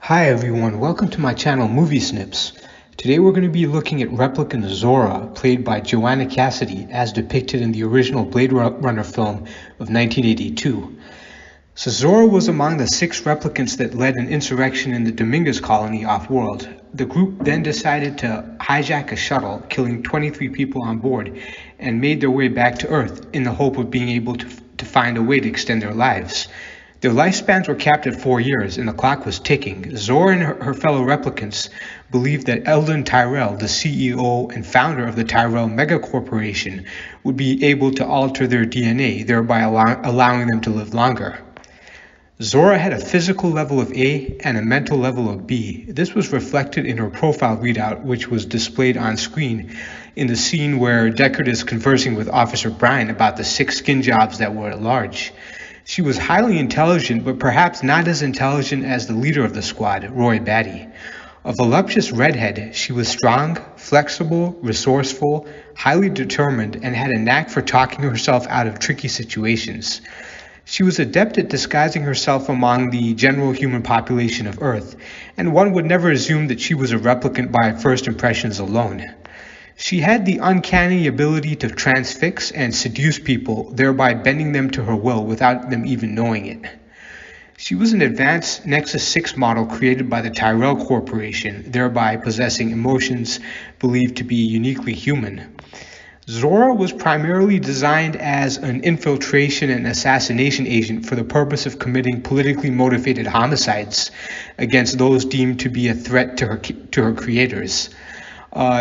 Hi everyone, welcome to my channel Movie Snips. Today we're going to be looking at Replicant Zhora, played by Joanna Cassidy, as depicted in the original Blade Runner film of 1982. So Zhora was among the 6 replicants that led an insurrection in the Dominguez colony off-world. The group then decided to hijack a shuttle, killing 23 people on board, and made their way back to Earth in the hope of being able to find a way to extend their lives. Their lifespans were capped at 4 years, and the clock was ticking. Zhora and her fellow replicants believed that Eldon Tyrell, the CEO and founder of the Tyrell Megacorporation, would be able to alter their DNA, thereby allowing them to live longer. Zhora had a physical level of A and a mental level of B. This was reflected in her profile readout, which was displayed on screen in the scene where Deckard is conversing with Officer Bryan about the 6 skin jobs that were at large. She was highly intelligent, but perhaps not as intelligent as the leader of the squad, Roy Batty. A voluptuous redhead, she was strong, flexible, resourceful, highly determined, and had a knack for talking herself out of tricky situations. She was adept at disguising herself among the general human population of Earth, and one would never assume that she was a replicant by first impressions alone. She had the uncanny ability to transfix and seduce people, thereby bending them to her will without them even knowing it. She was an advanced Nexus 6 model created by the Tyrell Corporation, thereby possessing emotions believed to be uniquely human. Zhora was primarily designed as an infiltration and assassination agent for the purpose of committing politically motivated homicides against those deemed to be a threat to her creators.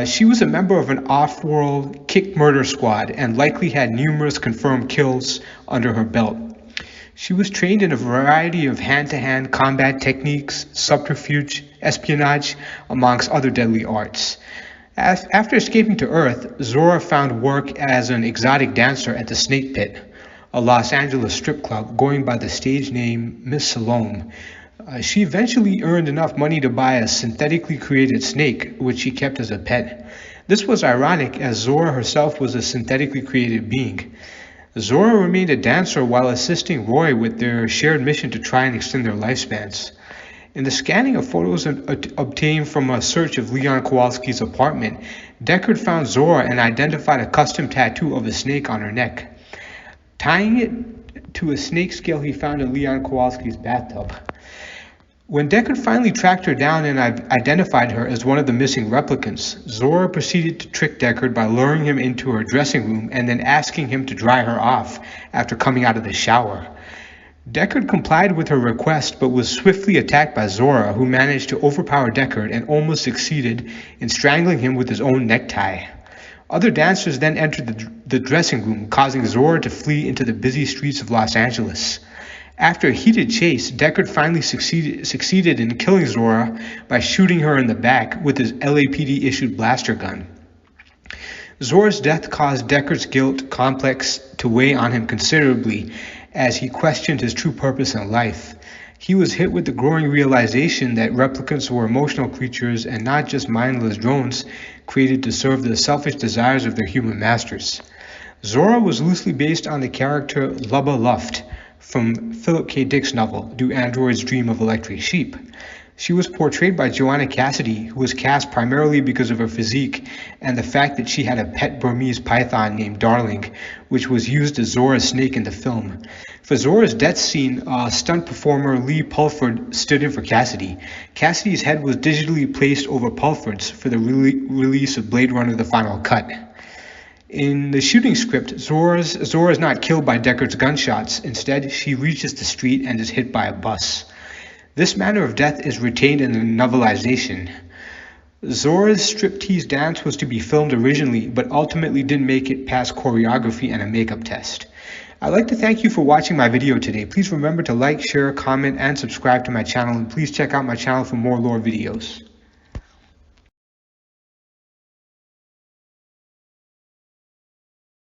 She was a member of an off-world kick murder squad and likely had numerous confirmed kills under her belt. She was trained in a variety of hand-to-hand combat techniques, subterfuge, espionage, amongst other deadly arts. After escaping to Earth, Zhora found work as an exotic dancer at the Snake Pit, a Los Angeles strip club, going by the stage name Miss Salome. She eventually earned enough money to buy a synthetically created snake, which she kept as a pet. This was ironic, as Zhora herself was a synthetically created being. Zhora remained a dancer while assisting Roy with their shared mission to try and extend their lifespans. In the scanning of photos obtained from a search of Leon Kowalski's apartment, Deckard found Zhora and identified a custom tattoo of a snake on her neck. Tying it to a snake scale he found in Leon Kowalski's bathtub. When Deckard finally tracked her down and identified her as one of the missing replicants, Zhora proceeded to trick Deckard by luring him into her dressing room and then asking him to dry her off after coming out of the shower. Deckard complied with her request but was swiftly attacked by Zhora, who managed to overpower Deckard and almost succeeded in strangling him with his own necktie. Other dancers then entered the dressing room, causing Zhora to flee into the busy streets of Los Angeles. After a heated chase, Deckard finally succeeded in killing Zhora by shooting her in the back with his LAPD-issued blaster gun. Zhora's death caused Deckard's guilt complex to weigh on him considerably as he questioned his true purpose in life. He was hit with the growing realization that replicants were emotional creatures and not just mindless drones created to serve the selfish desires of their human masters. Zhora was loosely based on the character Lubba Luft from Philip K. Dick's novel, Do Androids Dream of Electric Sheep? She was portrayed by Joanna Cassidy, who was cast primarily because of her physique and the fact that she had a pet Burmese python named Darling, which was used as Zora's snake in the film. For Zora's death scene, stunt performer Lee Pulford stood in for Cassidy. Cassidy's head was digitally placed over Pulford's for the release of Blade Runner: The Final Cut. In the shooting script, Zhora is not killed by Deckard's gunshots. Instead, she reaches the street and is hit by a bus. This manner of death is retained in the novelization. Zhora's striptease dance was to be filmed originally, but ultimately didn't make it past choreography and a makeup test. I'd like to thank you for watching my video today. Please remember to like, share, comment, and subscribe to my channel, and please check out my channel for more lore videos.